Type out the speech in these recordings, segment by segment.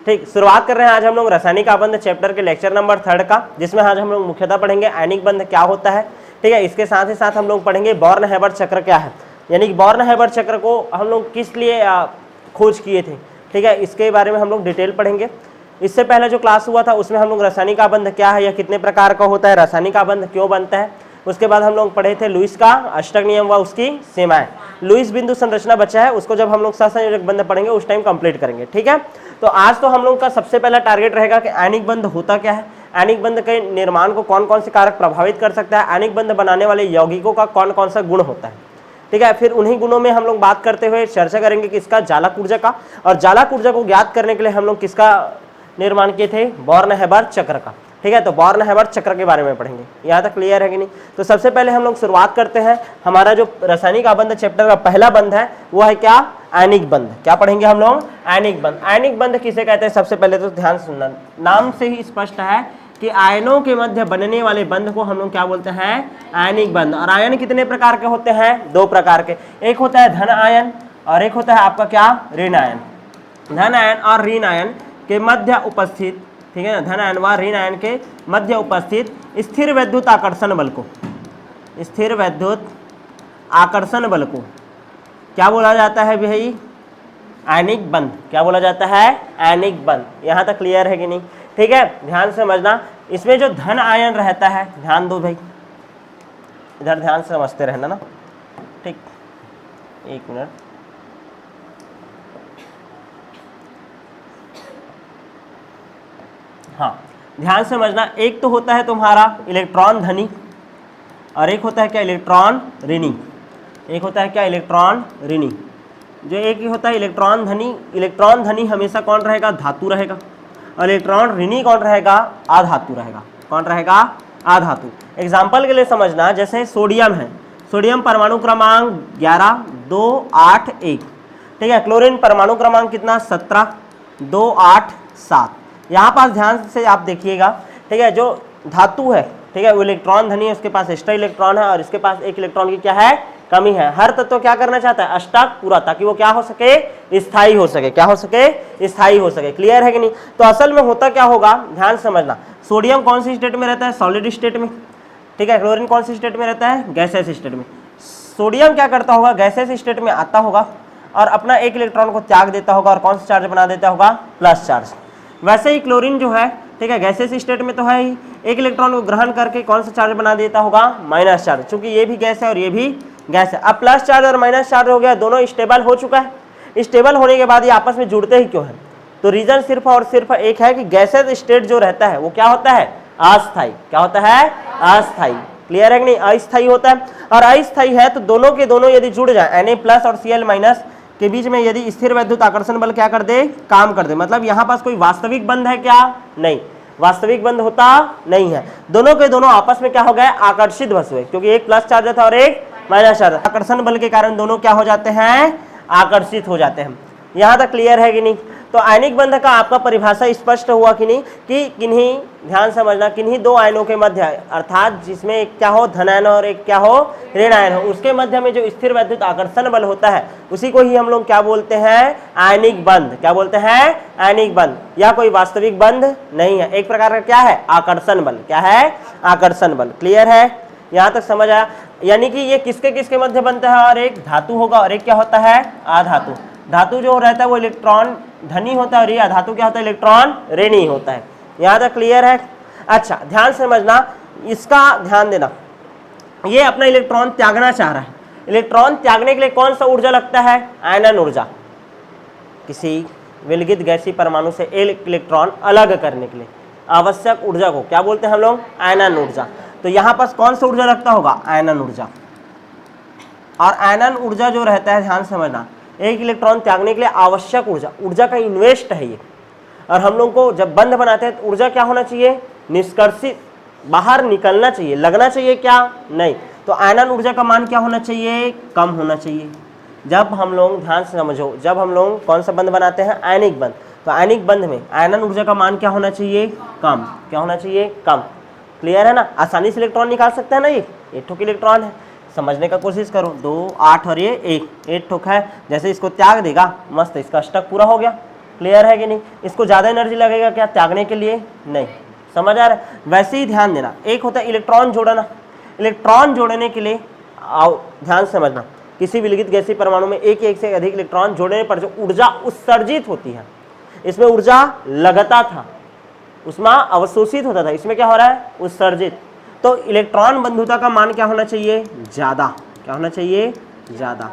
ठीक, शुरुआत कर रहे हैं आज हम लोग रासायनिक आबंध चैप्टर के लेक्चर नंबर 3 का, जिसमें आज हम लोग मुख्यतः पढ़ेंगे आयनिक बंध क्या होता है। ठीक है, इसके साथ ही साथ हम लोग पढ़ेंगे बॉर्न-हैबर चक्र क्या है, यानी कि बॉर्न-हैबर चक्र को हम लोग किस लिए खोज किए थे। ठीक है, इसके बारे में हम लोग डिटेल पढ़ेंगे। इससे पहले जो क्लास हुआ था उसमें हम लोग रासायनिक आबंध क्या है या कितने प्रकार का होता है, रासायनिक आबंध क्यों बनता है, उसके बाद हम लोग पढ़े थे लुईस का अष्टक नियम व उसकी सीमाएं। लुईस बिंदु संरचना बचा है, उसको जब हम लोग सहसंयोजक बंध पढ़ेंगे उस टाइम कंप्लीट करेंगे। ठीक है, तो आज तो हम लोग का सबसे पहला टारगेट रहेगा कि आयनिक बंध होता क्या है, आयनिक बंध के निर्माण को कौन कौन से कारक प्रभावित कर सकता है, आयनिक बंध बनाने वाले यौगिकों का कौन कौन सा गुण होता है। ठीक है, फिर उन्हीं गुणों में हम लोग बात करते हुए चर्चा करेंगे कि इसका जालक ऊर्जा का, और जालक ऊर्जा को ज्ञात करने के लिए हम लोग किसका निर्माण किए थे, बॉर्न-हैबर चक्र का। ठीक है, तो बॉर्न-हैबर चक्र के बारे में पढ़ेंगे। यहाँ तक क्लियर है कि नहीं। तो सबसे पहले हम लोग शुरुआत करते हैं, हमारा जो रासायनिक आबंध चैप्टर का पहला बंध है वो है क्या, आयनिक बंध। क्या पढ़ेंगे हम लोग, आयनिक बंध। आयनिक बंध किसे कहते हैं, सबसे पहले तो ध्यान सुनना, नाम से ही स्पष्ट है कि आयनों के मध्य बनने वाले बंध को हम लोग क्या बोलते हैं, आयनिक बंध। और आयन कितने प्रकार के होते हैं, दो प्रकार के, एक होता है धन आयन और एक होता है आपका क्या, ऋण आयन। धन आयन और ऋण आयन के मध्य उपस्थित, ठीक है, धन आयन व ऋण आयन के मध्य उपस्थित स्थिर वैद्युत आकर्षण बल को, स्थिर वैद्युत आकर्षण बल को क्या बोला जाता है भाई, आयनिक बंध। क्या बोला जाता है, आयनिक बंध। यहाँ तक क्लियर है कि नहीं। ठीक है, ध्यान से समझना, इसमें जो धन आयन रहता है, ध्यान दो भाई, इधर ध्यान से समझते रहना ना। ठीक, एक मिनट, हाँ ध्यान से समझना, एक तो होता है तुम्हारा इलेक्ट्रॉन धनी और एक होता है क्या, इलेक्ट्रॉन ऋणी। एक होता है क्या, इलेक्ट्रॉन ऋणी। जो एक ही होता है इलेक्ट्रॉन धनी, इलेक्ट्रॉन धनी हमेशा कौन रहेगा, धातु रहेगा, और इलेक्ट्रॉन ऋणी कौन रहेगा, अधातु रहेगा। कौन रहेगा, अधातु। एग्जाम्पल के लिए समझना, जैसे सोडियम है, सोडियम परमाणु क्रमांक 11 2 8 1। ठीक है, क्लोरीन परमाणु क्रमांक कितना, 17 2 8 7। यहाँ पास ध्यान से आप देखिएगा। ठीक है, जो धातु है, ठीक है, वो इलेक्ट्रॉन धनी है, उसके पास एक्स्ट्रा इलेक्ट्रॉन है और इसके पास एक इलेक्ट्रॉन की क्या है, कमी है। हर तत्व क्या करना चाहता है, अष्टक पूरा, ताकि वो क्या हो सके, स्थायी हो सके। क्या हो सके, स्थायी हो सके। क्लियर है कि नहीं। तो असल में होता क्या होगा, ध्यान समझना, सोडियम कौन सी स्टेट में रहता है, सॉलिड स्टेट में। ठीक है, क्लोरीन कौन सी स्टेट में रहता है, गैसियस स्टेट में। सोडियम क्या करता होगा, गैसियस स्टेट में आता होगा और अपना एक इलेक्ट्रॉन को त्याग देता होगा और कौन सा चार्ज बना देता होगा, प्लस चार्ज। वैसे ही क्लोरीन जो है, ठीक है, गैसियस स्टेट में तो है ही, एक इलेक्ट्रॉन को ग्रहण करके कौन सा चार्ज बना देता होगा, माइनस चार्ज। चूंकि ये भी गैस है और ये भी गैस है। अब प्लस चार्ज और माइनस चार्ज हो गया, दोनों स्टेबल हो चुका है। स्टेबल होने के बाद ये आपस में जुड़ते ही क्यों है, तो रीजन सिर्फ और सिर्फ एक है कि गैसियस स्टेट जो रहता है वो क्या होता है, अस्थायी। क्या होता है, अस्थायी। क्लियर है कि नहीं, अस्थायी होता है। और अस्थायी है तो दोनों के दोनों यदि जुड़ जाए, Na+ और Cl- के बीच में यदि स्थिर वैद्युत आकर्षण बल क्या कर दे, काम कर दे, मतलब यहाँ पास कोई वास्तविक बंध है क्या, नहीं, वास्तविक बंध होता नहीं है। दोनों के दोनों आपस में क्या हो गए, आकर्षित बस हुए, क्योंकि एक प्लस चार्ज था और एक माइनस चार्ज। आकर्षण बल के कारण दोनों क्या हो जाते हैं, आकर्षित हो जाते हैं। यहाँ तक क्लियर है कि नहीं। तो आयनिक बंध का आपका परिभाषा स्पष्ट हुआ कि नहीं, कि किन्हीं, ध्यान समझना, किन्हीं दो आयनों के मध्य, अर्थात जिसमें एक क्या हो, धन आयन और एक क्या हो, ऋण आयन हो, उसके मध्य में जो स्थिर वैद्युत आकर्षण बल होता है उसी को ही हम लोग क्या बोलते हैं, आयनिक बंध। क्या बोलते हैं, आयनिक बंध। यह कोई वास्तविक बंध नहीं है, एक प्रकार का क्या है, आकर्षण बल। क्या है, आकर्षण बल। क्लियर है, यहाँ तक समझ आया। यानी कि ये किसके किसके मध्य बनता है, और एक धातु होगा और एक क्या होता है, अधातु। धातु जो रहता है वो इलेक्ट्रॉन धनी होता है और ये अधातु क्या होता है, इलेक्ट्रॉन ऋणी होता है। यहाँ तक क्लियर है। अच्छा, ध्यान से समझना, इसका ध्यान देना, ये अपना इलेक्ट्रॉन त्यागना चाह रहा है। इलेक्ट्रॉन त्यागने के लिए कौन सा ऊर्जा लगता है, आयनन ऊर्जा। किसी विलगित गैसीय परमाणु से एक इलेक्ट्रॉन अलग करने के लिए आवश्यक ऊर्जा को क्या बोलते हैं हम लोग, आयनन ऊर्जा। तो यहाँ पास कौन सा ऊर्जा लगता होगा, आयनन ऊर्जा। और आयनन ऊर्जा जो रहता है, ध्यान समझना, एक इलेक्ट्रॉन त्यागने के लिए आवश्यक ऊर्जा, ऊर्जा का इन्वेस्ट है ये। और हम लोग को जब बंध बनाते हैं तो ऊर्जा क्या होना चाहिए, निष्कर्षित, बाहर निकलना चाहिए, लगना चाहिए क्या, नहीं। तो आयनन ऊर्जा का मान क्या होना चाहिए, कम होना चाहिए। जब हम लोग, ध्यान से समझो, जब हम लोग कौन सा बंध बनाते हैं, आयनिक बंध, तो आयनिक बंध में आयनन ऊर्जा का मान क्या होना चाहिए, कम। क्या होना चाहिए, कम। क्लियर है ना, आसानी से इलेक्ट्रॉन निकाल सकते हैं ना, ये एक ठोक इलेक्ट्रॉन है। समझने का कोशिश करो, 2 8 और ये 1 ठोक है। जैसे इसको त्याग देगा, मस्त, इसका अष्टक पूरा हो गया। क्लियर है कि नहीं? इसको ज़्यादा एनर्जी लगेगा क्या त्यागने के लिए? नहीं। समझ आ रहा है? वैसे ही ध्यान देना, एक होता है इलेक्ट्रॉन जोड़ना। इलेक्ट्रॉन जोड़ने के लिए आओ ध्यान से समझना, किसी विलगित गैसीय परमाणु में एक से अधिक इलेक्ट्रॉन जोड़ने पर जो ऊर्जा उत्सर्जित होती है, इसमें ऊर्जा लगता था, उसमें अवशोषित होता था, इसमें क्या हो रहा है? उत्सर्जित। तो इलेक्ट्रॉन बंधुता का मान क्या होना चाहिए? ज़्यादा। क्या होना चाहिए? ज़्यादा,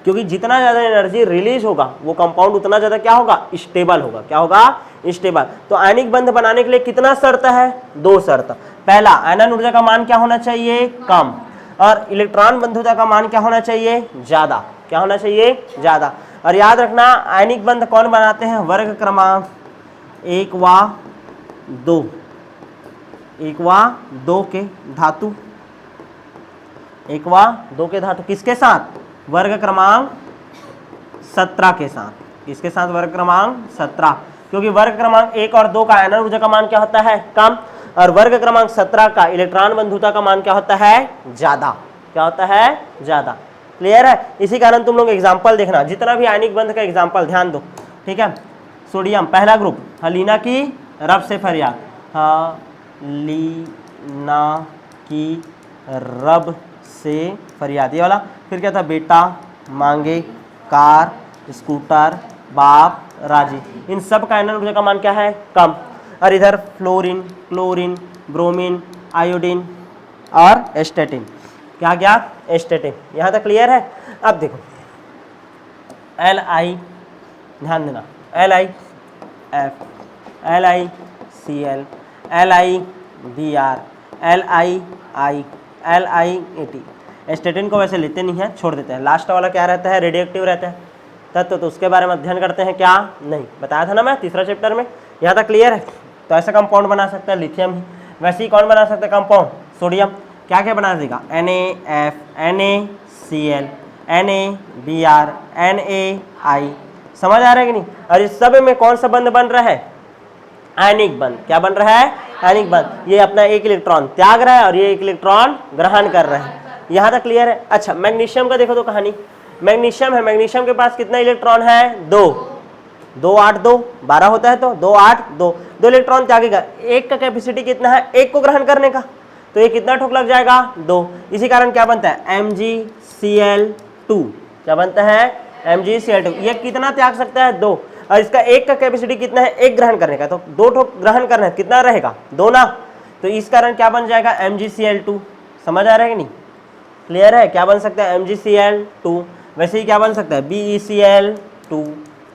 क्योंकि जितना ज़्यादा एनर्जी रिलीज होगा वो कंपाउंड उतना ज़्यादा क्या होगा? स्टेबल होगा। क्या होगा? स्टेबल। तो आयनिक बंध बनाने के लिए कितना शर्त है? 2 शर्त। पहला, आयनन ऊर्जा का मान क्या होना चाहिए? कम। और इलेक्ट्रॉन बंधुता का मान क्या होना चाहिए? ज़्यादा। क्या होना चाहिए? ज़्यादा। और याद रखना, आयनिक बंध कौन बनाते हैं? वर्ग क्रमांक 1 व 2, 1 व 2 के धातु, 1 व 2 के धातु किसके साथ? वर्ग क्रमांक 17 के साथ। किसके साथ? वर्ग क्रमांक 17, क्योंकि वर्ग क्रमांक 1 और 2 का आयनन ऊर्जा का मान क्या होता है? कम, और वर्ग क्रमांक 17 का इलेक्ट्रॉन बंधुता का मान क्या होता है? ज्यादा। क्या होता है? ज्यादा। क्लियर है? इसी कारण तुम लोग एग्जाम्पल देखना, जितना भी आयनिक बंध का एग्जाम्पल ध्यान दो, ठीक है? सोडियम पहला ग्रुप, हलीना की रब से फरियाद, हलीना की रब से फरियाद, ये वाला। फिर क्या था? बेटा, मांगे, कार, स्कूटर, बाप, राजी। इन सब का आयनन ऊर्जा का मान क्या है? कम। और इधर फ्लोरीन, क्लोरीन, ब्रोमीन, आयोडीन और एस्टेटिन। क्या गया? एस्टेटिन। यहाँ तक क्लियर है? अब देखो, Li, ध्यान देना, LiF, LiCl, LiBr, LiI, LiAt। एस्टेटिन को वैसे लेते नहीं है, छोड़ देते हैं। लास्ट वाला क्या रहता है? रेडियोएक्टिव रहता है तत्व, तो उसके बारे में अध्ययन करते हैं क्या? नहीं। बताया था ना मैं तीसरा चैप्टर में। यहाँ तक क्लियर है? तो ऐसा कंपाउंड बना सकता है लिथियम ही। वैसे ही कौन बना सकता है कंपाउंड? सोडियम। क्या क्या बना देगा? NaF, NaCl, NaBr, NaI। समझ आ रहा है कि नहीं? और इस सब में कौन सा बंध बन रहा है? आयनिक बंध। क्या बन रहा है? आयनिक बंध। ये अपना एक इलेक्ट्रॉन त्याग रहा है और ये एक इलेक्ट्रॉन ग्रहण कर रहा है। यहाँ तक क्लियर है? अच्छा, मैग्नीशियम का देखो तो कहानी। मैग्नीशियम है, मैग्नीशियम के पास कितना इलेक्ट्रॉन है? 2, 2 8 2 12 होता है, तो 2 8 2, 2 इलेक्ट्रॉन त्यागेगा। एक का कैपेसिटी कितना है? एक को ग्रहण करने का, तो ये कितना ठोक लग जाएगा? 2। इसी कारण क्या बनता है? MgCl2। क्या बनता है? MgCl2। ये कितना त्याग सकता है? 2। और इसका एक का कैपेसिटी कितना है? एक ग्रहण करने का, तो 2 ठोक ग्रहण करना है, कितना रहेगा? 2 ना। तो इस कारण क्या बन जाएगा? MgCl2। समझ आ रहा है कि नहीं? क्लियर है? क्या बन सकता है? MgCl2। वैसे ही क्या बन सकता है? BeCl2।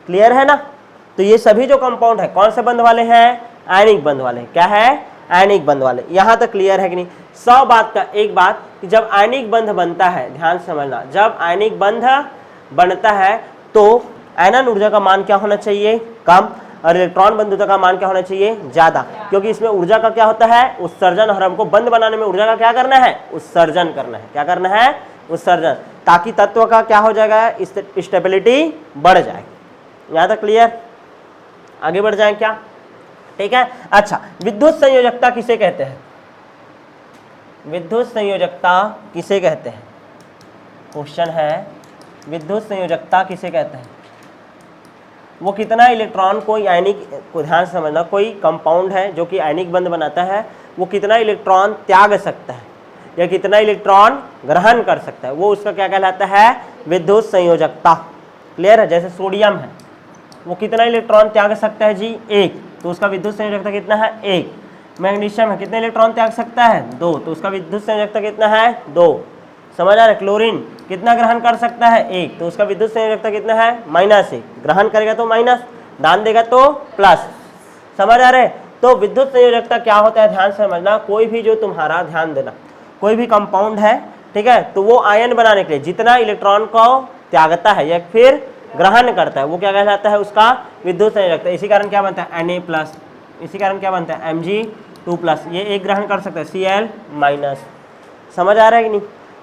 क्लियर है ना? तो ये सभी जो कंपाउंड है कौन से बंध वाले हैं? आयनिक बंध वाले। क्या है? आयनिक बंध वाले। यहां तक क्लियर है कि नहीं? 100 बात का एक बात कि जब आयनिक बंध बनता है, ध्यान समझना, जब आयनिक बंध बनता है तो आयनन ऊर्जा का मान क्या होना चाहिए? कम, और इलेक्ट्रॉन बंधुता का मान क्या होना चाहिए? ज्यादा, क्योंकि इसमें ऊर्जा का क्या होता है? उत्सर्जन। और हमको बंध बनाने में ऊर्जा का क्या करना है? उत्सर्जन करना है। क्या करना है? उत्सर्जन, ताकि तत्व का क्या हो जाएगा? स्टेबिलिटी बढ़ जाए। यहां तक क्लियर? आगे बढ़ जाए क्या? ठीक है। अच्छा, विद्युत संयोजकता किसे कहते हैं? विद्युत संयोजकता किसे कहते हैं? क्वेश्चन है, विद्युत संयोजकता किसे कहते हैं? वो कितना इलेक्ट्रॉन, कोई आयनिक को ध्यान से समझना, कोई कंपाउंड है जो कि आयनिक बंध बनाता है, वो कितना इलेक्ट्रॉन त्याग सकता है या कितना इलेक्ट्रॉन ग्रहण कर सकता है, वो उसका क्या कहलाता है? विद्युत संयोजकता। क्लियर है? जैसे सोडियम है, वो कितना इलेक्ट्रॉन त्याग सकता है जी? 1, तो उसका विद्युत संयोजकता कितना है? 1। मैग्नीशियम है, कितने इलेक्ट्रॉन त्याग सकता है? 2, तो उसका विद्युत संयोजकता कितना है? 2। समझ आ रहा है? क्लोरीन कितना ग्रहण कर सकता है? 1, तो उसका विद्युत संयोजकता कितना है? -1। ग्रहण करेगा तो माइनस, दान देगा तो प्लस। समझ आ रहे? तो विद्युत संयोजकता क्या होता है? ध्यान से समझना, कोई भी जो तुम्हारा, ध्यान देना, कोई भी कंपाउंड है, ठीक है, तो वो आयन बनाने के लिए जितना इलेक्ट्रॉन को त्यागता है या फिर ग्रहण करता है, वो क्या कहलाता है? उसका विद्युत संयोजकता। इसी कारण क्या बनता है? Na+। इसी कारण क्या बनता है? Mg2+। ये एक ग्रहण कर सकता है, Cl-। समझ आ रहा है कि नहीं?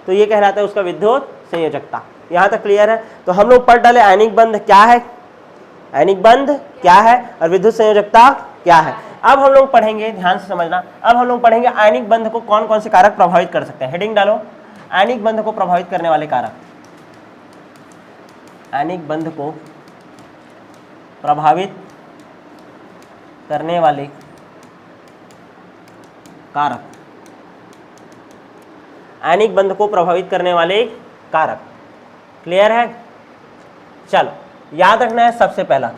तो ये कहलाता है उसका विद्युत संयोजकता। यहाँ तक क्लियर है? तो हम लोग पढ़ डाले आयनिक बंध क्या है, आयनिक बंध क्या है, और विद्युत संयोजकता क्या है। अब हम लोग पढ़ेंगे, ध्यान से समझना, अब हम लोग पढ़ेंगे आयनिक बंध को कौन कौन से कारक प्रभावित कर सकते हैं। हेडिंग डालो, आयनिक बंध को प्रभावित करने वाले कारक। आयनिक बंध को प्रभावित करने वाले कारक, आयनिक बंध को प्रभावित करने वाले कारक। क्लियर है? चलो याद रखना है सबसे पहला,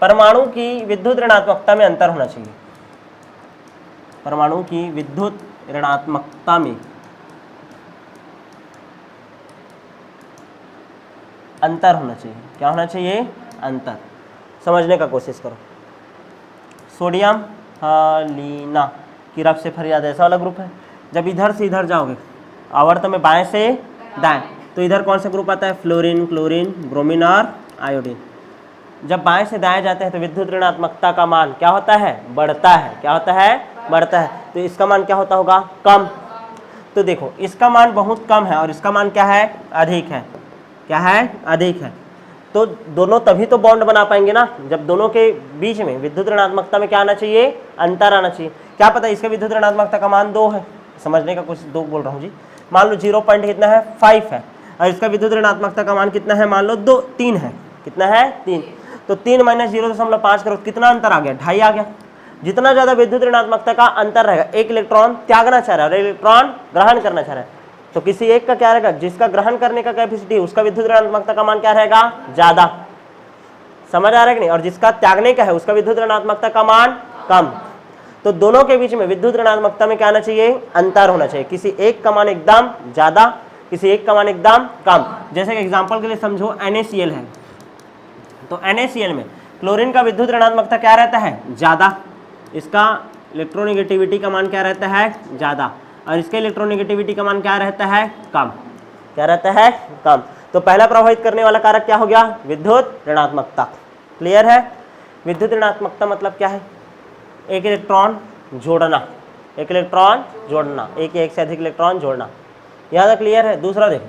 परमाणु की विद्युत ऋणात्मकता में अंतर होना चाहिए। परमाणु की विद्युत ऋणात्मकता में अंतर होना चाहिए। क्या होना चाहिए? अंतर। समझने का कोशिश करो। सोडियम हालिना की रफ से फरियाद ऐसा वाला ग्रुप है। जब इधर से इधर जाओगे आवर्त में बाएं से दाएं, तो इधर कौन सा ग्रुप आता है? फ्लोरीन, क्लोरीन, ब्रोमीन और आयोडीन। जब बाएं से दाएं जाते हैं तो विद्युत ऋणात्मकता का मान क्या होता है? बढ़ता है। क्या होता है? बढ़ता है। तो इसका मान क्या होता होगा? कम। तो देखो इसका मान बहुत कम है और इसका मान क्या है? अधिक है। क्या है? अधिक है। तो दोनों तभी तो बॉन्ड बना पाएंगे ना, जब दोनों के बीच में विद्युत ऋणात्मकता में क्या आना चाहिए? अंतर आना चाहिए। क्या पता इसका विद्युत ऋणात्मकता का मान 2 है। समझने का कुछ 2 बोल रहा हूँ जी। मान लो 0 पॉइंट कितना है? 5 है और इसका विद्युत ऋणात्मकता का मान कितना है? मान लो 3 है। कितना है? 3। तो 3 - 0.5 करो, कितना अंतर आ गया? 2.5 आ गया। जितना ज्यादा विद्युत ऋणात्मकता का अंतर रहेगा, एक इलेक्ट्रॉन त्यागना चाह रहा है और इलेक्ट्रॉन ग्रहण करना चाह रहा है, तो किसी एक का क्या रहेगा? जिसका ग्रहण करने का कैपेसिटी है उसका विद्युत ऋणात्मकता का मान क्या रहेगा? ज्यादा। समझ आ रहा है कि नहीं? और जिसका त्यागने का है उसका विद्युत ऋणात्मकता का मान कम। तो दोनों के बीच में विद्युत ऋणात्मकता में क्या आना चाहिए? अंतर होना चाहिए। किसी एक का मान एकदम ज्यादा, किसी एक का मान एकदम कम। जैसे कि एग्जांपल के लिए समझो NaCl है, तो NaCl में क्लोरीन का विद्युत ऋणात्मकता क्या रहता है? ज्यादा। इसका इलेक्ट्रोनेगेटिविटी का मान क्या रहता है? ज्यादा। और इसके इलेक्ट्रोनेगेटिविटी का मान क्या रहता है? कम। क्या रहता है? कम। तो पहला प्रभावित करने वाला कारक क्या हो गया? विद्युत ऋणात्मकता। क्लियर है? विद्युत ऋणात्मकता मतलब क्या है? एक इलेक्ट्रॉन जोड़ना, एक इलेक्ट्रॉन जोड़ना, एक या एक से अधिक इलेक्ट्रॉन जोड़ना। यहां तक क्लियर है? दूसरा देखो,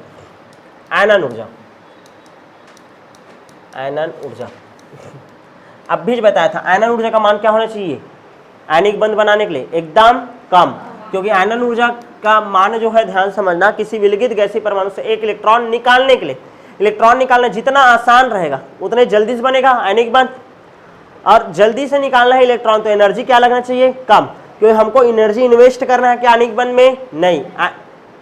आयनन ऊर्जा। आयनन ऊर्जा अब भी बताया था, आयनन ऊर्जा का मान क्या होना चाहिए आयनिक बंध बनाने के लिए? एकदम कम। क्योंकि आयनन ऊर्जा का मान जो है, ध्यान समझना, किसी विलगित गैसीय परमाणु से एक इलेक्ट्रॉन निकालने के लिए, इलेक्ट्रॉन निकालना जितना आसान रहेगा उतने जल्दी से बनेगा आयनिक बंध। और जल्दी से निकालना है इलेक्ट्रॉन तो एनर्जी क्या लगना चाहिए? कम। क्योंकि हमको एनर्जी इन्वेस्ट करना है क्या आयनिक बंध में? नहीं,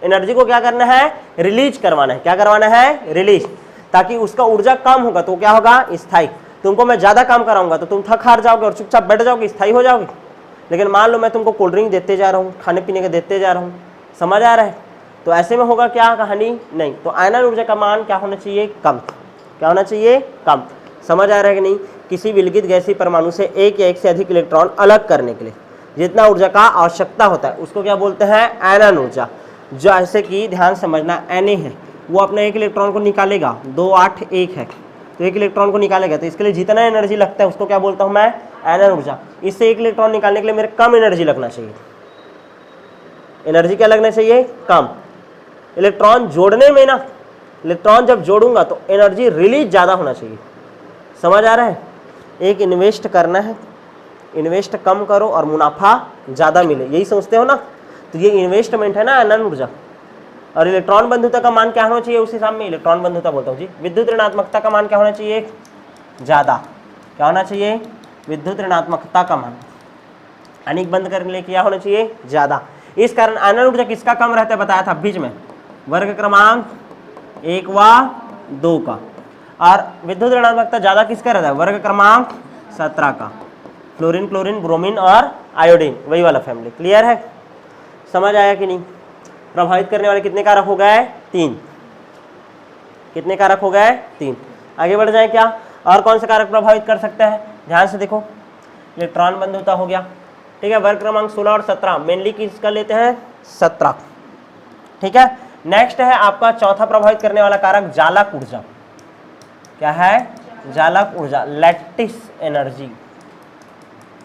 एनर्जी को क्या करना है? रिलीज करवाना है। क्या करवाना है? रिलीज। ताकि उसका ऊर्जा कम होगा तो क्या होगा? स्थायी। तुमको मैं ज्यादा काम कराऊंगा तो तुम थक हार जाओगे और चुपचाप बैठ जाओगे, स्थायी हो जाओगे। लेकिन मान लो मैं तुमको कोल्ड ड्रिंक देते जा रहा हूँ, खाने पीने के देते जा रहा हूँ, समझ आ रहा है? तो ऐसे में होगा क्या कहानी? नहीं। तो आयनन ऊर्जा का मान क्या होना चाहिए? कम। क्या होना चाहिए? कम। समझ आ रहा है कि नहीं? किसी विलगित गैसीय परमाणु से एक या एक से अधिक इलेक्ट्रॉन अलग करने के लिए जितना ऊर्जा का आवश्यकता होता है उसको क्या बोलते हैं? आयनन ऊर्जा। जैसे कि ध्यान समझना, Na है, वो अपने एक इलेक्ट्रॉन को निकालेगा, 2 8 1 है, तो एक इलेक्ट्रॉन को निकालेगा, तो इसके लिए जितना एनर्जी लगता है उसको क्या बोलता हूं मैं? आयनन ऊर्जा। इससे एक इलेक्ट्रॉन निकालने के लिए मेरे कम एनर्जी लगना चाहिए। एनर्जी क्या लगना चाहिए? कम। इलेक्ट्रॉन जोड़ने में ना, इलेक्ट्रॉन जब जोड़ूंगा तो एनर्जी रिलीज ज्यादा होना चाहिए। समझ आ रहा है? एक इन्वेस्ट करना है, इन्वेस्ट कम करो और मुनाफा ज्यादा मिले, यही सोचते हो ना? तो ये इन्वेस्टमेंट है ना आयनन ऊर्जा। और इलेक्ट्रॉन बंधुता का मान क्या होना चाहिए? उस हिसाब में इलेक्ट्रॉन बंधुता बोलता हूँ जी। विद्युत ऋणात्मकता का मान क्या होना चाहिए? ज्यादा। क्या होना चाहिए? विद्युत ऋणात्मकता का मान आयनिक बंध करने के लिए क्या होना चाहिए? ज्यादा। इस कारण आयनन ऊर्जा किसका कम रहता है बताया था बीच में? वर्ग क्रमांक 1 व 2 का। और विद्युत ऋणात्मकता ज्यादा किसका रहता है? वर्ग क्रमांक 17 का। फ्लोरीन, क्लोरीन, ब्रोमीन और आयोडीन, वही वाला फैमिली। क्लियर है? समझ आया कि नहीं? प्रभावित करने वाले कितने कारक हो गए? 3। कितने कारक हो गए? 3। आगे बढ़ जाए क्या? और कौन सा कारक प्रभावित कर सकता है? ध्यान से देखो, इलेक्ट्रॉन बंधुता हो गया, ठीक है। वर्ग क्रमांक 16 और 17 मेनली किसका लेते हैं? 17, ठीक है। नेक्स्ट है आपका चौथा प्रभावित करने वाला कारक जालक ऊर्जा। क्या है? जालक ऊर्जा, लैटिस एनर्जी।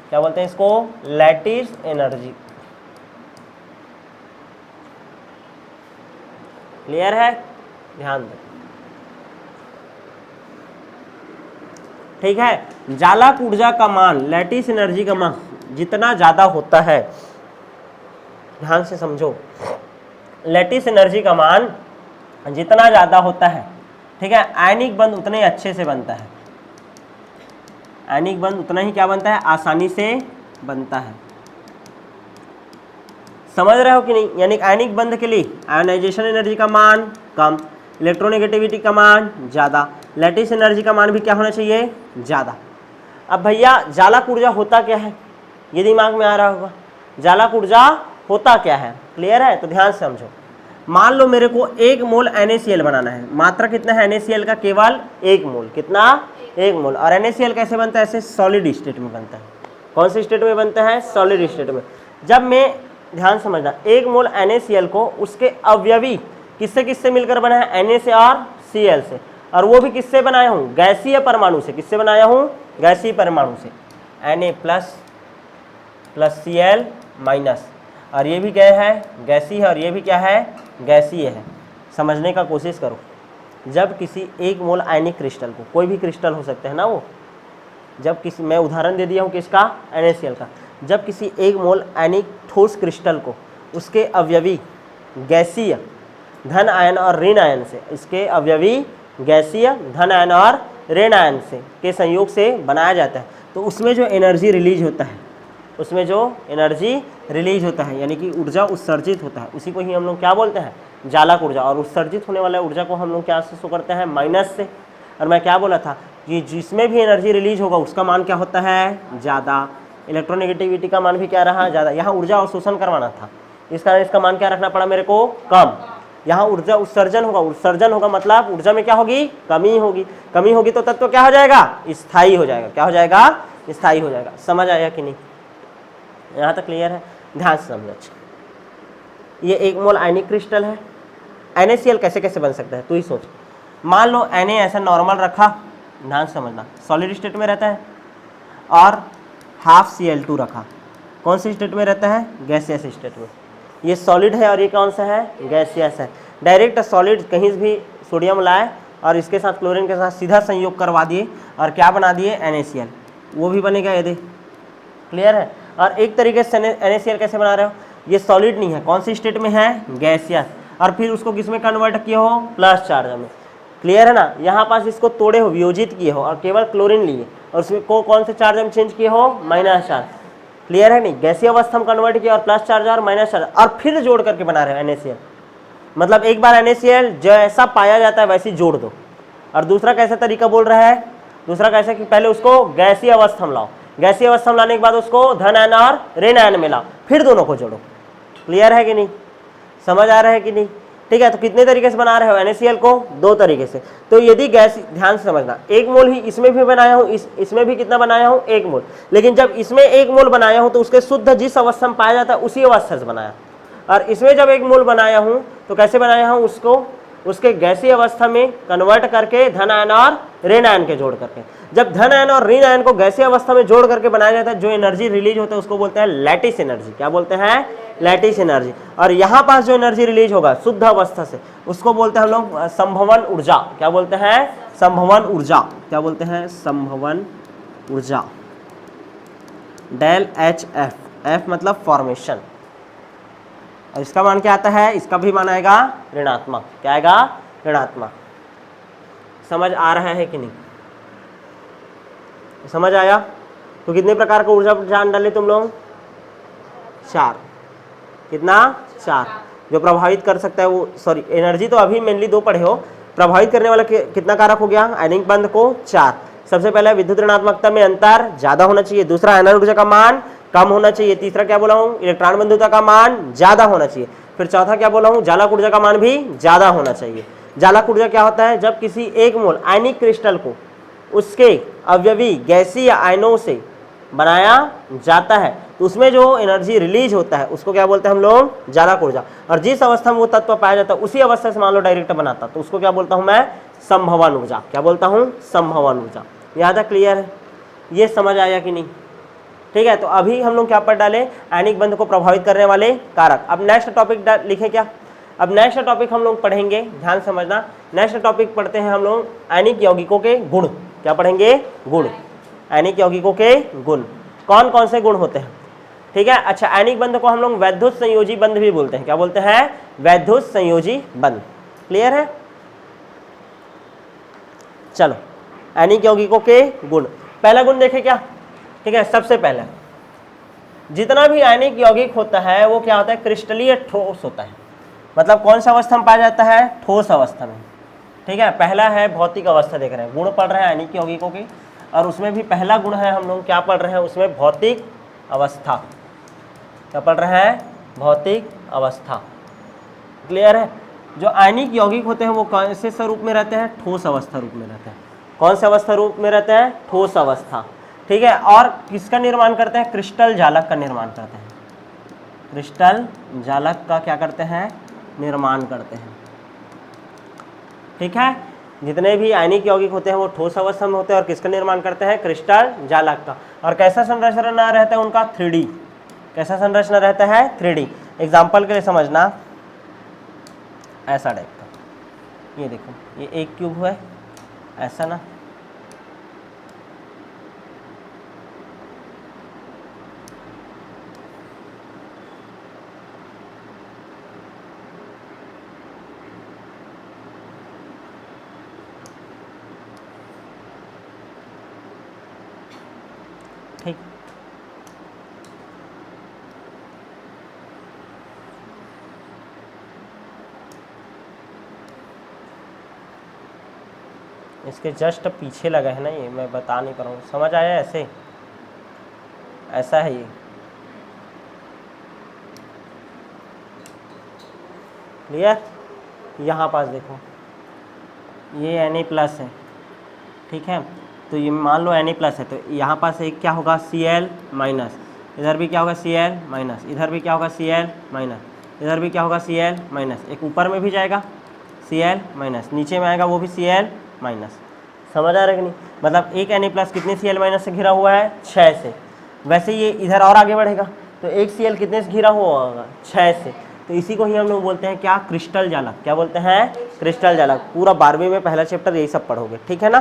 क्या बोलते हैं इसको? Lattice energy. क्लियर है? ध्यान दो, ठीक है। जालक ऊर्जा का मान, लैटिस एनर्जी का मान जितना ज्यादा होता है, ध्यान से समझो, लैटिस एनर्जी का मान जितना ज्यादा होता है, ठीक है, आयनिक बंध उतने अच्छे से बनता है। आयनिक बंध उतना ही क्या बनता है, आसानी से बनता है। समझ रहे हो कि नहीं? यानी आयनिक बंध के लिए आयोनाइजेशन एनर्जी का मान कम, इलेक्ट्रोनेगेटिविटी का मान ज़्यादा, लैटिस एनर्जी का मान भी क्या होना चाहिए, ज़्यादा। अब भैया जालक ऊर्जा होता क्या है, ये दिमाग में आ रहा होगा, जालक ऊर्जा होता क्या है, क्लियर है? तो ध्यान से समझो। मान लो मेरे को 1 मोल NaCl बनाना है, मात्रा कितना है NaCl का, केवल 1 मोल, कितना, 1 मोल। और NaCl कैसे बनता है, ऐसे सॉलिड स्टेट में बनता है। कौन से स्टेट में बनता है, सॉलिड स्टेट में। जब मैं, ध्यान समझना, 1 मोल NaCl को उसके अवयवी किससे किससे मिलकर बना है, Na से और Cl से, और वो भी किससे बनाया हूँ, गैसीय परमाणु से। किससे बनाया हूँ, गैसीय परमाणु से, Na प्लस Cl माइनस, और ये भी क्या है, गैसीय है, और ये भी क्या है, गैसीय है। समझने का कोशिश करो। जब किसी 1 मोल आयनिक क्रिस्टल को, कोई भी क्रिस्टल हो सकते हैं ना वो, जब किसी, मैं उदाहरण दे दिया हूँ किसका, NaCl का, जब किसी 1 मोल आयनिक ठोस क्रिस्टल को उसके अवयवी गैसीय धन आयन और ऋण आयन से, इसके अवयवी गैसीय धन आयन और ऋण आयन से के संयोग से बनाया जाता है, तो उसमें जो एनर्जी रिलीज होता है, उसमें जो एनर्जी रिलीज होता है यानी कि ऊर्जा उत्सर्जित होता है, उसी को ही हम लोग क्या बोलते हैं, जालक ऊर्जा। और उत्सर्जित होने वाला ऊर्जा को हम लोग क्या से शो करते हैं, माइनस से। और मैं क्या बोला था कि जिसमें भी एनर्जी रिलीज होगा उसका मान क्या होता है, ज़्यादा। इलेक्ट्रोनेगेटिविटी का मान भी क्या रहा, ज़्यादा। यहाँ ऊर्जा अवशोषण करवाना था, इस कारण इसका मान क्या रखना पड़ा मेरे को, कम। यहाँ ऊर्जा उत्सर्जन होगा, उत्सर्जन होगा मतलब ऊर्जा में क्या होगी, कमी होगी। कमी होगी तो तत्व क्या हो जाएगा, स्थायी हो जाएगा। क्या हो जाएगा, स्थायी हो जाएगा। समझ आया कि नहीं, यहाँ तक क्लियर है? ध्यान से समझो। ये 1 मोल आयनिक क्रिस्टल है। NaCl कैसे कैसे बन सकता है तू ही सोच। मान लो Na ऐसा नॉर्मल रखा, ध्यान से समझना, सॉलिड स्टेट में रहता है, और हाफ Cl2 रखा, कौन से स्टेट में रहता है, गैसियस स्टेट में। ये सॉलिड है और ये कौन सा है, गैसियस है। डायरेक्ट सॉलिड कहीं भी सोडियम लाए और इसके साथ क्लोरीन के साथ सीधा संयोग करवा दिए और क्या बना दिए, NaCl, वो भी बनेगा यदि, क्लियर है? और एक तरीके से NaCl कैसे बना रहे हो, ये सॉलिड नहीं है, कौन सी स्टेट में है, गैसियस, और फिर उसको किस में कन्वर्ट किए हो, प्लस चार्ज में। क्लियर है ना? यहाँ पास इसको तोड़े हो, वियोजित किए हो और केवल क्लोरीन लिए और उसमें को कौन से चार्ज में चेंज किए हो, माइनस चार्ज। क्लियर है नहीं? गैसीय अवस्था में कन्वर्ट किया और प्लस चार्ज और माइनस चार्ज, और फिर जोड़ करके बना रहे हो NaCl। मतलब एक बार NaCl जैसा पाया जाता है वैसे जोड़ दो। और दूसरा कैसा तरीका बोल रहा है, दूसरा कैसे कि पहले उसको गैसीय अवस्था में लाओ, गैसीय अवस्था में लाने के बाद उसको धन आयन और ऋण आयन में लाओ, फिर दोनों को जोड़ो। क्लियर है कि नहीं, समझ आ रहा है कि नहीं? ठीक है, तो कितने तरीके से बना रहे हो NaCl को, 2 तरीके से। तो यदि गैस, ध्यान से समझना, 1 मोल ही इसमें भी बनाया हूँ, इसमें भी कितना बनाया हूँ, 1 मोल। लेकिन जब इसमें 1 मोल बनाया हूँ तो उसके शुद्ध जिस अवस्था में पाया जाता है उसी अवस्था से बनाया, और इसमें जब 1 मोल बनाया हूँ तो कैसे बनाया हूँ, उसको उसके गैसीय अवस्था में कन्वर्ट करके धन आयन और ऋण आयन के जोड़ करके। जब धन आयन और ऋण आयन को गैसीय अवस्था में जोड़ करके बनाया जाता है, जो एनर्जी रिलीज होता है उसको बोलते हैं लैटिस एनर्जी। क्या बोलते हैं, लैटिस एनर्जी। और यहाँ पास जो एनर्जी रिलीज होगा शुद्ध अवस्था से उसको बोलते हैं हम लोग संभवन ऊर्जा। क्या बोलते हैं, संभवन ऊर्जा। क्या बोलते हैं, संभवन ऊर्जा। डेल HF, F मतलब फॉर्मेशन, और इसका मान क्या आता है, इसका भी मान आएगा ऋणात्मक। क्या आएगा, ऋणात्मक। समझ आ रहा है कि नहीं, समझ आया? तो कितने प्रकार का ऊर्जा जान डाले तुम लोग, 4। कितना, 4। जो प्रभावित कर सकता है वो, सॉरी एनर्जी तो अभी मेनली 2 पढ़े हो, प्रभावित करने वाला कितना कारक हो गया, आयनिक बंध को 4। सबसे पहले विद्युत ऋणात्मकता में अंतर ज्यादा होना चाहिए, दूसरा आयनन ऊर्जा का मान कम होना चाहिए, तीसरा क्या बोला हूँ, इलेक्ट्रॉन बंधुता का मान ज्यादा होना चाहिए, फिर चौथा क्या बोला हूँ, जालक ऊर्जा का मान भी ज्यादा होना चाहिए। जालक ऊर्जा क्या होता है, जब किसी 1 मोल आयनिक क्रिस्टल को उसके अवयवी गैसीय आयनों से बनाया जाता है तो उसमें जो एनर्जी रिलीज होता है उसको क्या बोलते हैं हम लोग, जालक ऊर्जा। और जिस अवस्था में वो तत्व पाया जाता है उसी अवस्था से मान लो डायरेक्ट बनाता तो उसको क्या बोलता हूँ मैं, संभवन ऊर्जा। क्या बोलता हूँ, संभवन ऊर्जा। यहाँ तक क्लियर है, ये समझ आया कि नहीं? ठीक है, तो अभी हम लोग क्या पढ़ डाले, आयनिक बंध को प्रभावित करने वाले कारक। अब नेक्स्ट टॉपिक लिखें क्या, अब नेक्स्ट टॉपिक हम लोग पढ़ेंगे, ध्यान समझना। नेक्स्ट टॉपिक पढ़ते हैं हम लोग आयनिक यौगिकों के गुण। क्या पढ़ेंगे, गुण। आयनिक यौगिकों के गुण, कौन कौन से गुण होते हैं। ठीक है, अच्छा आयनिक बंध को हम लोग वैद्युत संयोजी बंध भी बोलते हैं। क्या बोलते हैं, वैद्युत संयोजी बंध। क्लियर है? चलो, आयनिक यौगिकों के गुण। पहला गुण देखे क्या, ठीक है। सबसे पहले जितना भी आयनिक यौगिक होता है वो क्या होता है, क्रिस्टलीय ठोस होता है। मतलब कौन सा अवस्था में पाया जाता है, ठोस अवस्था में, ठीक है। पहला है भौतिक अवस्था, देख रहे हैं गुण पढ़ रहे हैं आयनिक यौगिकों की, और उसमें भी पहला गुण है हम लोग क्या पढ़ रहे हैं उसमें, भौतिक अवस्था। क्या पढ़ रहे हैं, भौतिक अवस्था। क्लियर है। जो आयनिक यौगिक होते हैं वो कौन से स्वरूप में रहते हैं, ठोस अवस्था रूप में रहते हैं। कौन से अवस्था रूप में रहते हैं, ठोस अवस्था, ठीक है। और किसका निर्माण करते हैं, क्रिस्टल जालक का निर्माण करते हैं। क्रिस्टल जालक का क्या करते हैं, निर्माण करते हैं, ठीक है। जितने भी आयनिक यौगिक होते हैं वो ठोस अवस्था में होते हैं और किसका निर्माण करते हैं, क्रिस्टल जालक का। और कैसा संरचना रहता है उनका, 3D। कैसा संरचना रहता है, 3D। एग्जाम्पल के लिए समझना, ऐसा टाइप का, ये देखो ये एक क्यूब है ऐसा ना, ठीक। इसके जस्ट पीछे लगा है ना, ये मैं बता नहीं पा रहा हूँ, समझ आया, ऐसे ऐसा है ये। क्लियर। यहाँ पास देखो ये Na+ है, ठीक है। तो ये मान लो Na+ है, तो यहाँ पास एक क्या होगा, Cl-, इधर भी क्या होगा Cl-, इधर भी क्या होगा Cl-, इधर भी क्या होगा Cl-, एक ऊपर में भी जाएगा Cl-, नीचे में आएगा वो भी Cl-। समझ आ रहा है कि नहीं। मतलब एक Na+ कितने Cl- से घिरा हुआ है, 6 से। वैसे ये इधर और आगे बढ़ेगा तो एक Cl कितने से घिरा हुआ होगा, 6 से। तो इसी को ही हम लोग बोलते हैं क्या, क्रिस्टल जालक। क्या बोलते हैं, क्रिस्टल जालक। पूरा 12वीं में पहला चैप्टर यही सब पढ़ोगे, ठीक है ना।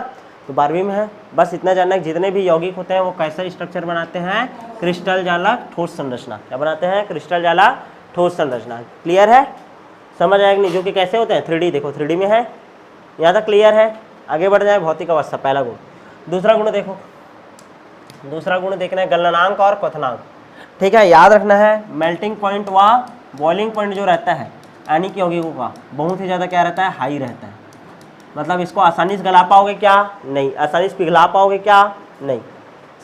तो 12वीं में है, बस इतना जानना है जितने भी यौगिक होते हैं वो कैसा स्ट्रक्चर बनाते हैं, क्रिस्टल जालक ठोस संरचना। क्या बनाते हैं, क्रिस्टल जालक ठोस संरचना। क्लियर है, समझ आएगा नहीं, जो कि कैसे होते हैं, 3D। देखो 3D में है, यहाँ तक क्लियर है। आगे बढ़ जाए, भौतिक अवस्था पहला गुण। दूसरा गुण देखो, दूसरा गुण देखना है गलनांक और क्वथनांक, ठीक है। याद रखना है मेल्टिंग पॉइंट व बॉइलिंग पॉइंट जो रहता है आयनिक यौगिकों का, बहुत ही ज़्यादा क्या रहता है, हाई रहता है। मतलब इसको आसानी से गला पाओगे क्या, नहीं। आसानी से पिघला पाओगे क्या, नहीं।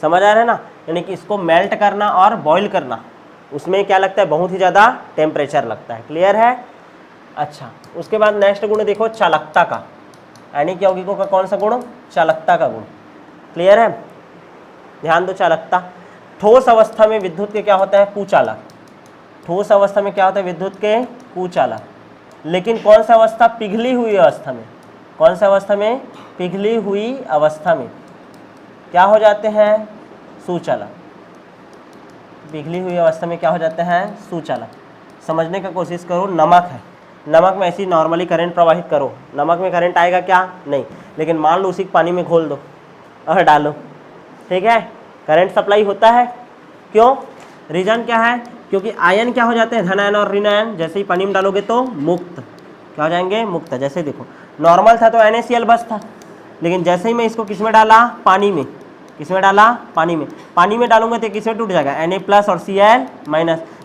समझ आ रहा है ना। यानी कि इसको मेल्ट करना और बॉईल करना, उसमें क्या लगता है, बहुत ही ज़्यादा टेम्परेचर लगता है। क्लियर है। अच्छा, उसके बाद नेक्स्ट गुण देखो चालकता का। आयनिक यौगिकों का कौन सा गुण, चालकता का गुण। क्लियर है, ध्यान दो। चालकता, ठोस अवस्था में विद्युत के क्या होता है, कुचालक। ठोस अवस्था में क्या होता है, विद्युत के कुचालक। लेकिन कौन सा अवस्था, पिघली हुई अवस्था में। कौन सा अवस्था में, पिघली हुई अवस्था में क्या हो जाते हैं, सुचालक। पिघली हुई अवस्था में क्या हो जाते हैं, सुचालक। समझने का कोशिश करो, नमक है, नमक में ऐसी नॉर्मली करंट प्रवाहित करो, नमक में करंट आएगा क्या, नहीं। लेकिन मान लो उसी पानी में घोल दो और डालो, ठीक है, करंट सप्लाई होता है। क्यों, रीजन क्या है, क्योंकि आयन क्या हो जाते हैं, धन आयन और ऋण आयन, जैसे ही पानी में डालोगे तो मुक्त, क्या हो जाएंगे, मुक्त। जैसे देखो नॉर्मल था तो NaCl बस था, लेकिन जैसे ही मैं इसको किस में डाला, पानी में। किस में डाला, पानी में। पानी में डालूंगा तो किस में टूट जाएगा, Na+ और Cl-।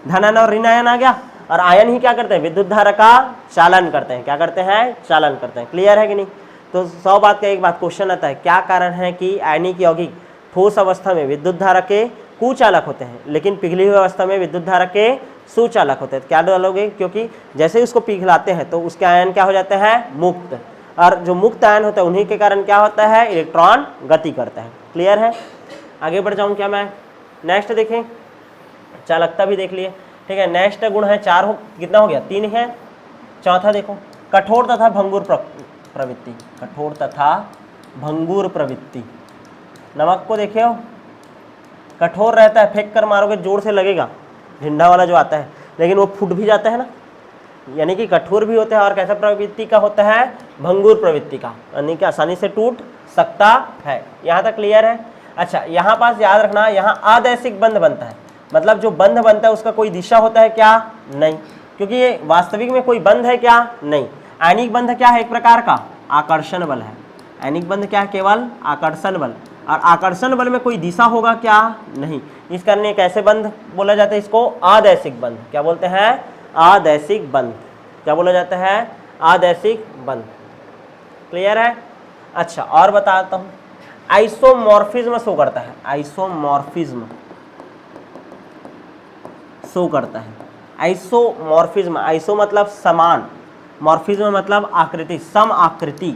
धन आयन और ऋण आयन आ गया। और आयन ही क्या करते हैं, विद्युत धारा का चालन करते हैं। क्या करते हैं, चालन करते हैं। क्लियर है कि नहीं। तो 100 बात का एक बात क्वेश्चन आता है, क्या कारण है कि आयनिक यौगिक ठोस अवस्था में विद्युत धारा के कुचालक होते हैं, लेकिन पिघली हुई अवस्था में विद्युत धारा के सुचालक होते हैं। क्या डालोगे, क्योंकि जैसे ही उसको पिघलाते हैं तो उसके आयन क्या हो जाते हैं, मुक्त। और जो मुक्त आयन होता है उन्हीं के कारण क्या होता है, इलेक्ट्रॉन गति करता है। क्लियर है। आगे बढ़ जाऊँ क्या मैं, नेक्स्ट देखें, चालकता भी देख लिए, ठीक है। नेक्स्ट गुण है 4, कितना हो गया, 3 है। चौथा देखो, कठोर तथा भंगुर प्रवृत्ति। कठोर तथा भंगुर प्रवृत्ति। नमक को देखिए, कठोर रहता है, फेंक कर मारोगे जोर से लगेगा, ढिंढा वाला जो आता है, लेकिन वो फूट भी जाता है ना। यानी कि कठोर भी होता है। और कैसा प्रवृत्ति का होता है, भंगुर प्रवृत्ति का, यानी कि आसानी से टूट सकता है। यहाँ तक क्लियर है। अच्छा, यहाँ पास याद रखना, यहाँ आदैशिक बंध बनता है। मतलब जो बंध बनता है उसका कोई दिशा होता है क्या, नहीं, क्योंकि ये वास्तविक में कोई बंध है क्या, नहीं। आयनिक बंध क्या है, एक प्रकार का आकर्षण बल है। आयनिक बंध क्या है, केवल आकर्षण बल। और आकर्षण बल में कोई दिशा होगा क्या? नहीं। इस कारण एक ऐसे बंध बोला जाता है इसको आदैशिक बंध। क्या बोलते हैं? आदैशिक बंध। क्या बोला जाता है? आदैशिक बंध। क्लियर है? अच्छा, और बताता हूं, आइसोमॉर्फिज्म शो करता है। आइसोमॉर्फिज्म शो करता है। आइसोमॉर्फिज्म, आइसो मतलब समान, मॉर्फिज्म मतलब आकृति, सम आकृति।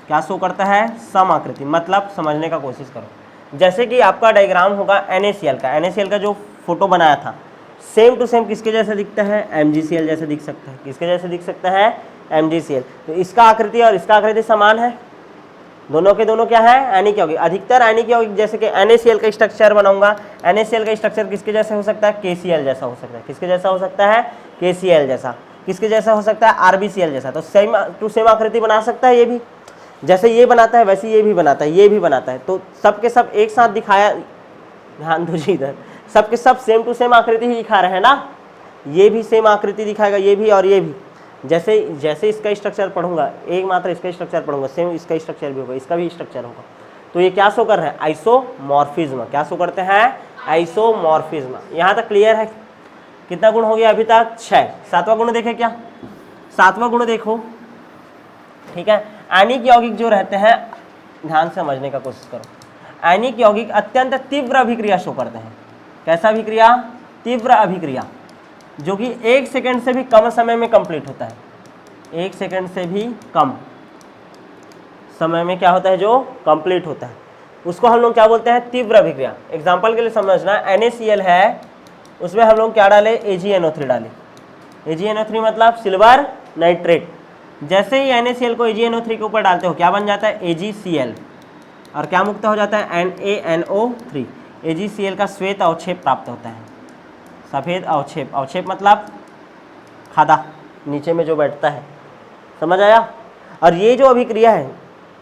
क्या शो करता है? सम आकृति। मतलब समझने का कोशिश करो, जैसे कि आपका डायग्राम होगा NaCl का। NaCl का जो फोटो बनाया था सेम टू सेम किसके जैसा दिखता है? MgCl जैसा दिख सकता है। किसके जैसे दिख सकता है? MgCl। तो इसका आकृति और इसका आकृति समान है, दोनों के दोनों क्या है? आयनिक यौगिक। अधिकतर आयनिक यौगिक, जैसे कि NaCl का स्ट्रक्चर बनाऊंगा, NaCl का स्ट्रक्चर किसके जैसा हो सकता है? KCl जैसा हो सकता है। किसके जैसा हो सकता है? KCl जैसा। किसके जैसा हो सकता है? RbCl जैसा। तो सेम टू सेम आकृति बना सकता है ये भी, जैसे ये बनाता है वैसे ये भी बनाता है, ये भी बनाता है। तो सब के सब एक साथ दिखाया, ध्यान दीजिए इधर, सब के सब सेम टू सेम आकृति ही दिखा रहे हैं ना। ये भी सेम आकृति दिखाएगा, ये भी और ये भी। जैसे जैसे इसका स्ट्रक्चर पढ़ूंगा, एक मात्र इसका स्ट्रक्चर पढ़ूंगा, सेम इसका स्ट्रक्चर भी होगा, इसका भी स्ट्रक्चर होगा। तो ये क्या शो कर रहा है? आइसोमॉर्फिज्म। क्या शो करते हैं? आइसोमॉर्फिज्म। यहाँ तक क्लियर है? कितना गुण हो गया अभी तक? 6। सातवां गुण देखे क्या? सातवां गुण देखो, ठीक है। आयनिक यौगिक जो रहते हैं, ध्यान से समझने का कोशिश करो। आयनिक यौगिक अत्यंत तीव्र अभिक्रिया शो करते हैं। कैसा अभिक्रिया? तीव्र अभिक्रिया, जो कि 1 सेकंड से भी कम समय में कंप्लीट होता है। 1 सेकंड से भी कम समय में क्या होता है? जो कंप्लीट होता है उसको हम लोग क्या बोलते हैं? तीव्र अभिक्रिया। एग्जाम्पल के लिए समझना, NaCl है, उसमें हम लोग क्या डाले? AgNO3 डाले। AgNO3 मतलब सिल्वर नाइट्रेट। जैसे ही NaCl को AgNO3 के ऊपर डालते हो क्या बन जाता है? AgCl। और क्या मुक्त हो जाता है? NaNO3। AgCl का श्वेत अवक्षेप प्राप्त होता है, सफेद अवक्षेप। अवक्षेप मतलब खादा, नीचे में जो बैठता है। समझ आया? और ये जो अभिक्रिया है,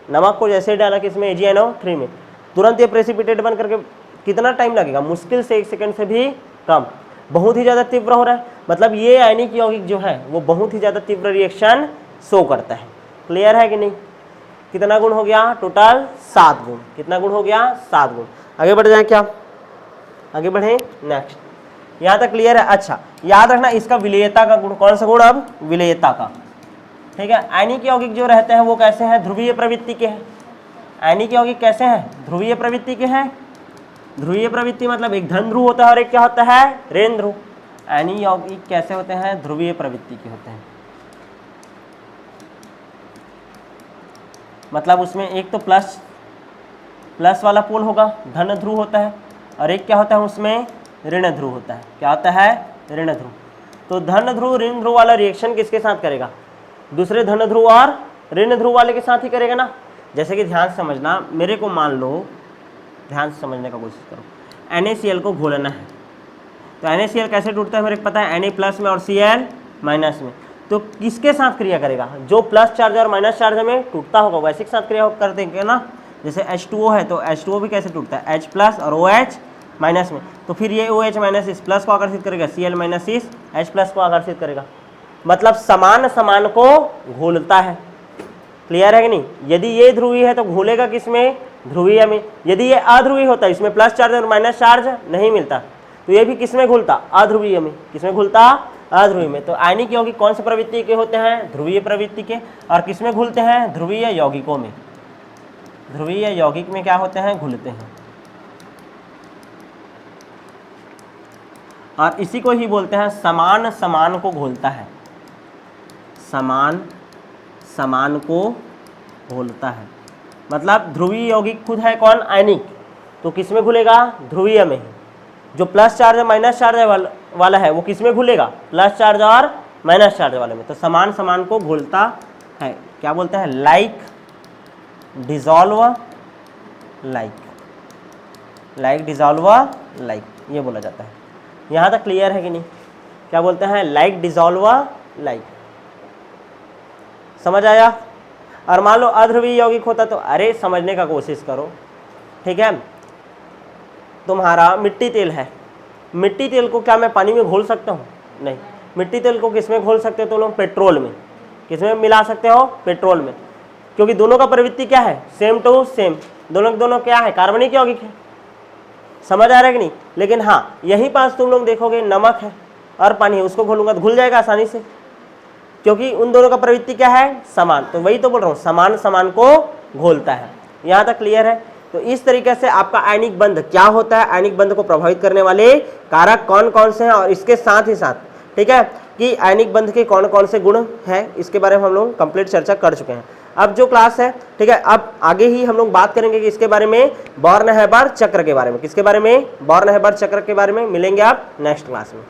नमक को जैसे डाला किसमें? AgNO3 में, तुरंत ये प्रेसिपिटेट बन करके कितना टाइम लगेगा? मुश्किल से 1 सेकंड से भी कम। बहुत ही ज़्यादा तीव्र हो रहा है, मतलब ये आयनिक यौगिक जो है वो बहुत ही ज़्यादा तीव्र रिएक्शन शो करता है। क्लियर है कि नहीं? कितना गुण हो गया? टोटल 7 गुण। कितना गुण हो गया? 7 गुण। आगे बढ़ जाए क्या? आगे बढ़े नेक्स्ट। यहाँ तक क्लियर है? अच्छा, याद रखना इसका विलेयता का गुण। कौन सा गुण? अब विलेयता का, ठीक है। आयनिक यौगिक जो रहते हैं वो कैसे हैं? ध्रुवीय प्रवृत्ति के हैं। आयनिक यौगिक कैसे हैं? ध्रुवीय प्रवृत्ति के हैं। ध्रुवीय प्रवृत्ति मतलब एक धन ध्रुव होता है और एक क्या होता है? ऋण ध्रुव। आयनिक यौगिक कैसे होते हैं? ध्रुवीय प्रवृत्ति के होते हैं। मतलब उसमें एक तो प्लस वाला पोल होगा, धन ध्रुव होता है, और एक क्या होता है? उसमें ऋण ध्रुव होता है। क्या होता है? ऋण ध्रुव। तो धन ध्रुव ऋण ध्रुव वाला रिएक्शन किसके साथ करेगा? दूसरे धन ध्रुव और ऋण ध्रुव वाले के साथ ही करेगा ना। जैसे कि ध्यान से समझना, मेरे को मान लो, ध्यान से समझने का कोशिश करो, NaCl को घोलना है। तो NaCl कैसे टूटता है मेरे को पता है, Na प्लस में और Cl माइनस में। तो किसके साथ क्रिया करेगा? जो प्लस चार्ज और माइनस चार्ज में टूटता होगा वैसे के साथ क्रिया कर देंगे ना। जैसे H2O है तो H2O भी कैसे टूटता है? H प्लस और OH माइनस में। तो फिर ये OH माइनस इस प्लस को आकर्षित करेगा, Cl माइनस इस H प्लस को आकर्षित करेगा। मतलब समान समान को घोलता है। क्लियर है कि नहीं? यदि ये ध्रुवीय है तो घोलेगा किसमें? ध्रुवीय में। यदि ये अध्रुवीय होता है, इसमें प्लस चार्ज और माइनस चार्ज नहीं मिलता, तो ये भी किसमें घुलता? अध्रुवीय में। किसमें घुलता? अध्रुवीय में। तो आयनिक यौगिक कौन से प्रवृत्ति के होते हैं? ध्रुवीय प्रवृत्ति के। और किसमें घुलते हैं? ध्रुवीय यौगिकों में। ध्रुवीय यौगिक में क्या होते हैं? घुलते हैं। और इसी को ही बोलते हैं समान समान को घोलता है। समान समान को घोलता है मतलब ध्रुवीय यौगिक खुद है कौन? आयनिक। तो किसमें घुलेगा? ध्रुवीय में। जो प्लस चार्ज और माइनस चार्ज वाला है वो किसमें घुलेगा? प्लस चार्ज और माइनस चार्ज वाले में। तो समान समान को घुलता है। क्या बोलते हैं? Like dissolve like, like dissolve like, ये बोला जाता है। यहाँ तक क्लियर है कि नहीं? क्या बोलते हैं? Like dissolve like. समझ आया? और मान लो अध्रुवीय यौगिक होता तो, अरे समझने का कोशिश करो, ठीक है। तुम्हारा मिट्टी तेल है, मिट्टी तेल को क्या मैं पानी में घोल सकता हूँ? नहीं। मिट्टी तेल को किसमें घोल सकते हो तो लोग? पेट्रोल में। किसमें मिला सकते हो? पेट्रोल में। क्योंकि दोनों का प्रवृत्ति क्या है? Same to same. दोनों दोनों क्या है, कार्बनिक यौगिक है। समझ आ रहा है कि नहीं? लेकिन हाँ यहीं पास तुम लोग देखोगे नमक है और पानी है, उसको घोलूंगा तो घुल जाएगा आसानी से, क्योंकि उन दोनों का प्रवृत्ति क्या है, समान। तो वही तो बोल रहा हूँ, समान समान को घोलता है। यहाँ तक क्लियर है? तो इस तरीके से आपका आयनिक बंध क्या होता है, आयनिक बंध को प्रभावित करने वाले कारक कौन कौन से हैं, और इसके साथ ही साथ ठीक है कि आयनिक बंध के कौन कौन से गुण हैं, इसके बारे में हम लोग कंप्लीट चर्चा कर चुके हैं। अब जो क्लास है ठीक है, अब आगे ही हम लोग बात करेंगे कि इसके बारे में, बॉर्न-हैबर चक्र के बारे में। किसके बारे में? बॉर्न-हैबर चक्र के बारे में मिलेंगे आप नेक्स्ट क्लास में।